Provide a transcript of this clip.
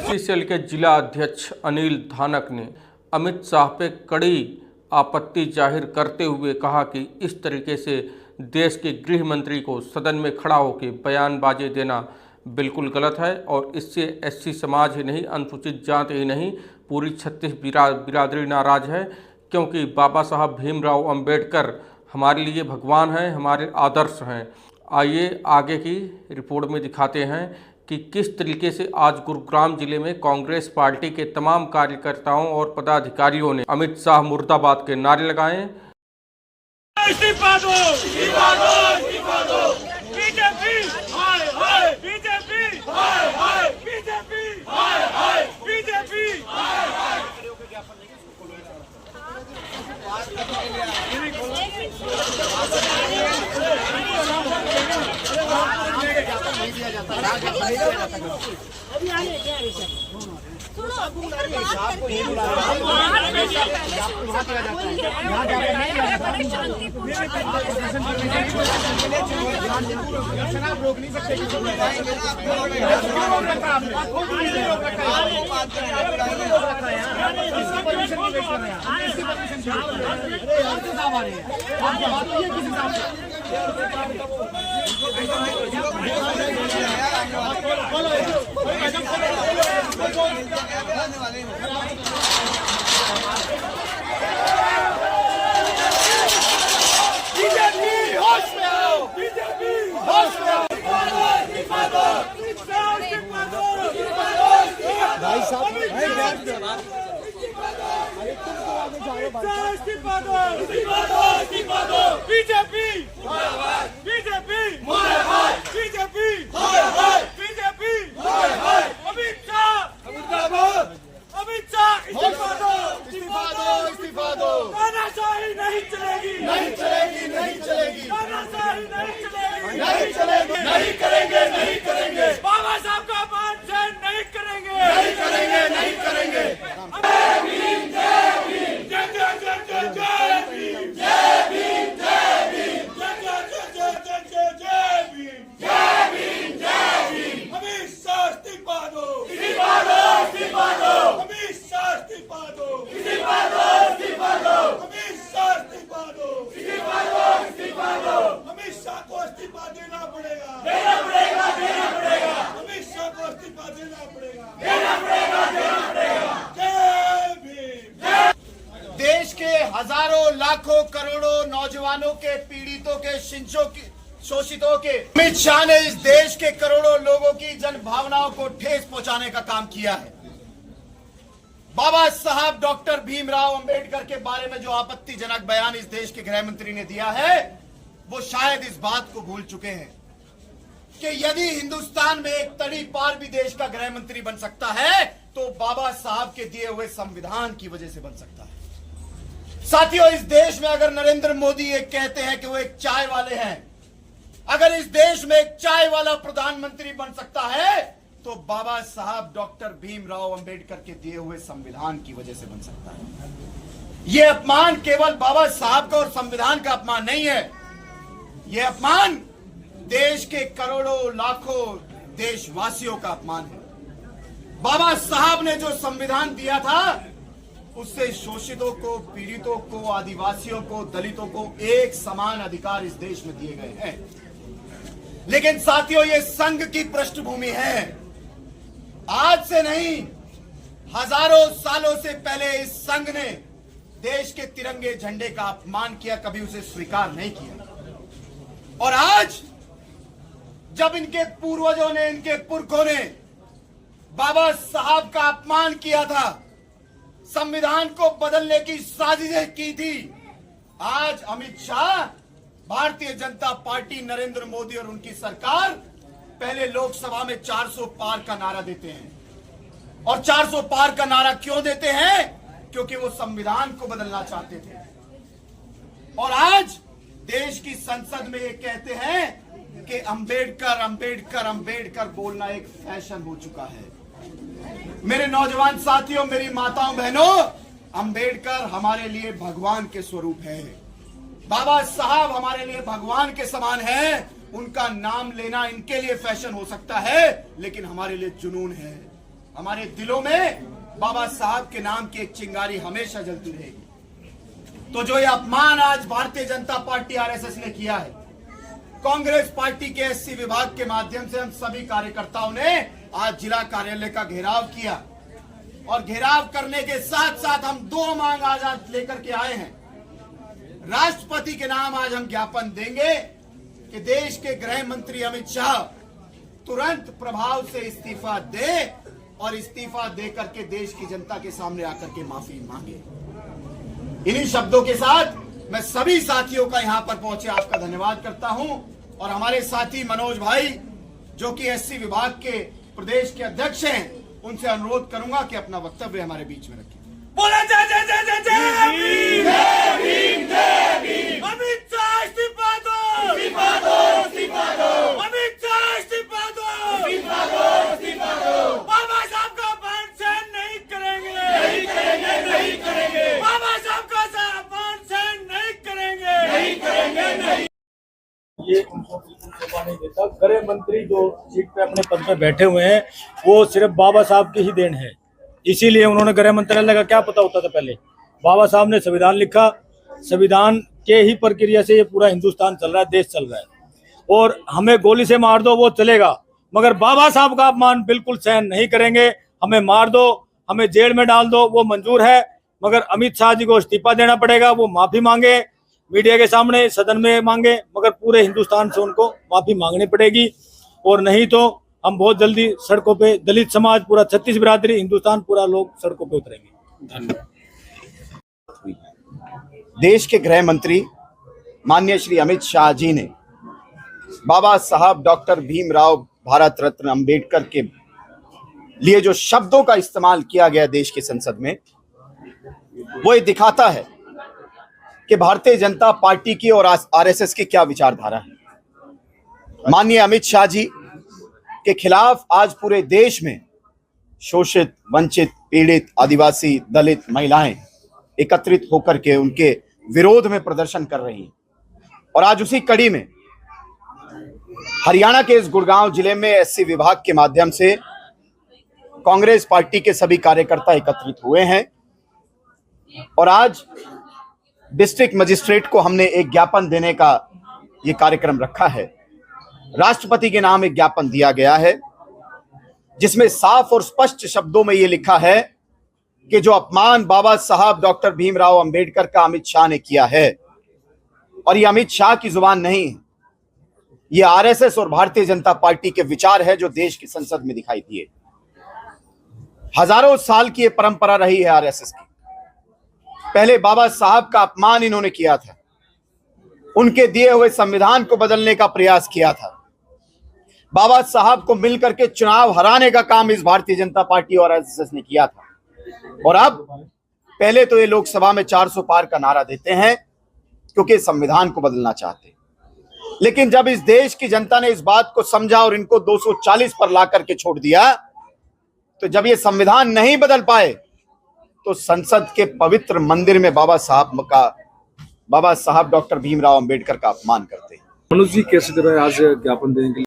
SC cell के जिला अध्यक्ष अनिल धानक ने अमित शाह पे कड़ी आपत्ति जाहिर करते हुए कहा कि इस तरीके से देश के गृह मंत्री को सदन में खड़ा होकर बयानबाजी देना बिल्कुल गलत है और इससे एससी समाज ही नहीं, अनुसूचित जाति ही नहीं, पूरी छत्तीस बिरादरी नाराज है, क्योंकि बाबा साहब भीमराव अंबेडकर हमारे लिए भगवान हैं, हमारे आदर्श हैं। आइए आगे की रिपोर्ट में दिखाते हैं कि किस तरीके से आज गुरुग्राम जिले में कांग्रेस पार्टी के तमाम कार्यकर्ताओं और पदाधिकारियों ने अमित शाह मुर्दाबाद के नारे लगाए। इस्तीफा दो, इस्तीफा दो, इस्तीफा दो। बीजेपी हाय हाय, बीजेपी हाय हाय, बीजेपी हाय हाय, बीजेपी हाय हाय। अभी आने क्या है सर? सुनो आपको ये बुला रहा है। वहाँ चला जाता है। यहाँ जाके नहीं जाता। आप रोक नहीं सकते किसी को। बीजेपी होश में आओ, बीजेपी होश में आओ। भाई साहब इस्तीफा दो, इस्तीफा दो, इस्तीफा दो। बीजेपी मुर्दाबाद, बीजेपी मुर्दाबाद, बीजेपी मुर्दाबाद, बीजेपी मुर्दाबाद। अमित शाह मुर्दाबाद, अमित शाह इस्तीफा दो, इस्तीफा दो, इस्तीफा दो। तानाशाही नहीं चलेगी, नहीं चलेगी, नहीं चलेगी। तानाशाही नहीं चलेगी, नहीं चलेगी, नहीं करेंगे, नहीं करेंगे। बाबा साहब का अपमान सहन नहीं करेंगे, नहीं करेंगे, नहीं करेंगे। जय भीम, जय भीम, जय जय जय जय जय भीम, जय भीम, जय भीम, जय जय जय जय जय जय भीम, जय भीम, जय भीम। अमित शाह इस्तीफा दो, इस्तीफा दो, इस्तीफा दो। अमित शाह इस्तीफा दो, इस्तीफा दो, इस्तीफा दो। अमित शाह इस्तीफा दो, इस्तीफा दो, इस्तीफा दो। अमित शाह को इस्तीफा देना पड़ेगा, देना पड़ेगा, देना पड़ेगा। अमित शाह को इस्तीफा देना पड़ेगा, देना पड़ेगा, देना पड़ेगा। जय भीम, जय। देश के हजारों लाखों करोड़ों नौजवानों के, पीड़ितों के, शोषितों के अमित शाह ने इस देश के करोड़ों लोगों की जन भावनाओं को ठेस पहुंचाने का काम किया है। बाबा साहब डॉक्टर भीमराव अंबेडकर के बारे में जो आपत्तिजनक बयान इस देश के गृह मंत्री ने दिया है, वो शायद इस बात को भूल चुके हैं कि यदि हिंदुस्तान में एक तड़ी पार भी देश का गृह मंत्री बन सकता है तो बाबा साहब के दिए हुए संविधान की वजह से बन सकता है। साथियों, इस देश में अगर नरेंद्र मोदी एक कहते हैं कि वो एक चाय वाले हैं, अगर इस देश में एक चाय वाला प्रधानमंत्री बन सकता है तो बाबा साहब डॉक्टर भीमराव अंबेडकर के दिए हुए संविधान की वजह से बन सकता है। यह अपमान केवल बाबा साहब का और संविधान का अपमान नहीं है, यह अपमान देश के करोड़ों लाखों देशवासियों का अपमान है। बाबा साहब ने जो संविधान दिया था उससे शोषितों को, पीड़ितों को, आदिवासियों को, दलितों को एक समान अधिकार इस देश में दिए गए हैं। लेकिन साथियों, ये संघ की पृष्ठभूमि है, आज से नहीं, हजारों सालों से पहले इस संघ ने देश के तिरंगे झंडे का अपमान किया, कभी उसे स्वीकार नहीं किया। और आज जब इनके पूर्वजों ने, इनके पुरखों ने बाबा साहब का अपमान किया था, संविधान को बदलने की साजिशें की थी, आज अमित शाह, भारतीय जनता पार्टी, नरेंद्र मोदी और उनकी सरकार पहले लोकसभा में 400 पार का नारा देते हैं। और 400 पार का नारा क्यों देते हैं? क्योंकि वो संविधान को बदलना चाहते थे। और आज देश की संसद में ये कहते हैं कि अंबेडकर अंबेडकर अंबेडकर बोलना एक फैशन हो चुका है। मेरे नौजवान साथियों, मेरी माताओं बहनों, अंबेडकर हमारे लिए भगवान के स्वरूप है। बाबा साहब हमारे लिए भगवान के समान है। उनका नाम लेना इनके लिए फैशन हो सकता है, लेकिन हमारे लिए जुनून है। हमारे दिलों में बाबा साहब के नाम की एक चिंगारी हमेशा जलती रहेगी। तो जो ये अपमान आज भारतीय जनता पार्टी आरएसएस ने किया है, कांग्रेस पार्टी के एससी विभाग के माध्यम से हम सभी कार्यकर्ताओं ने आज जिला कार्यालय का घेराव किया और घेराव करने के साथ साथ हम 2 मांग आज लेकर के आए हैं। राष्ट्रपति के नाम आज हम ज्ञापन देंगे कि देश के गृह मंत्री अमित शाह तुरंत प्रभाव से इस्तीफा दे और इस्तीफा दे करके देश की जनता के सामने आकर के माफी मांगे। इन्हीं शब्दों के साथ मैं सभी साथियों का यहां पर पहुंचे आपका धन्यवाद करता हूं और हमारे साथी मनोज भाई जो कि एससी विभाग के प्रदेश के अध्यक्ष हैं, उनसे अनुरोध करूंगा कि अपना वक्तव्य हमारे बीच में रखें। बोला जय जय जय जय जय भीम, जय भीम, जय भीम। अमित शाह इस्तीफा दो, इस्तीफा दो, इस्तीफा दो। अमित शाह इस्तीफा दो, इस्तीफा दो, इस्तीफा दो। बाबा साहब का अपमान सहन नहीं करेंगे, नहीं करेंगे, नहीं करेंगे। बाबा साहब का अपमान सहन नहीं करेंगे, नहीं करेंगे, नहीं। ये उनको बिल्कुल शोभा नहीं देता। गृह मंत्री जो सीट पे अपने पद पे बैठे हुए हैं वो सिर्फ बाबा साहब की ही देन है, इसीलिए उन्होंने गृह मंत्रालय का क्या पता होता था पहले। बाबा साहब ने संविधान लिखा, संविधान के ही प्रक्रिया से ये पूरा हिंदुस्तान चल रहा है, देश चल रहा है। और हमें गोली से मार दो वो चलेगा, मगर बाबा साहब का अपमान बिल्कुल सहन नहीं करेंगे। हमें मार दो, हमें जेल में डाल दो, वो मंजूर है, मगर अमित शाह जी को इस्तीफा देना पड़ेगा। वो माफी मांगे मीडिया के सामने, सदन में मांगे, मगर पूरे हिंदुस्तान से उनको माफी मांगनी पड़ेगी। और नहीं तो हम बहुत जल्दी सड़कों पे, दलित समाज, पूरा 36 बिरादरी, हिंदुस्तान पूरा लोग सड़कों पे उतरेंगे। धन्यवाद। देश के गृह मंत्री माननीय श्री अमित शाह जी ने बाबा साहब डॉक्टर भीमराव भारत रत्न अंबेडकर के लिए जो शब्दों का इस्तेमाल किया गया देश की संसद में, वो ये दिखाता है कि भारतीय जनता पार्टी की और आरएसएस की क्या विचारधारा है। माननीय अमित शाह जी के खिलाफ आज पूरे देश में शोषित, वंचित, पीड़ित, आदिवासी, दलित महिलाएं एकत्रित होकर के उनके विरोध में प्रदर्शन कर रही हैं। और आज उसी कड़ी में हरियाणा के इस गुड़गांव जिले में एससी विभाग के माध्यम से कांग्रेस पार्टी के सभी कार्यकर्ता एकत्रित हुए हैं और आज डिस्ट्रिक्ट मजिस्ट्रेट को हमने एक ज्ञापन देने का ये कार्यक्रम रखा है। राष्ट्रपति के नाम एक ज्ञापन दिया गया है जिसमें साफ और स्पष्ट शब्दों में ये लिखा है कि जो अपमान बाबा साहब डॉक्टर भीमराव अंबेडकर का अमित शाह ने किया है, और ये अमित शाह की जुबान नहीं है, ये आरएसएस और भारतीय जनता पार्टी के विचार है जो देश की संसद में दिखाई दिए। हजारों साल की ये परंपरा रही है आरएसएस की। पहले बाबा साहब का अपमान इन्होंने किया था, उनके दिए हुए संविधान को बदलने का प्रयास किया था, बाबा साहब को मिलकर के चुनाव हराने का काम इस भारतीय जनता पार्टी और आरएसएस ने किया था। और अब पहले तो ये लोकसभा में 400 पार का नारा देते हैं क्योंकि संविधान को बदलना चाहते, लेकिन जब इस देश की जनता ने इस बात को समझा और इनको 240 पर ला करके छोड़ दिया, तो जब ये संविधान नहीं बदल पाए तो संसद के पवित्र मंदिर में बाबा साहब डॉक्टर भीमराव अंबेडकर का अपमान करते हैं। मनोज जी कैसे आज ज्ञापन देने के लिए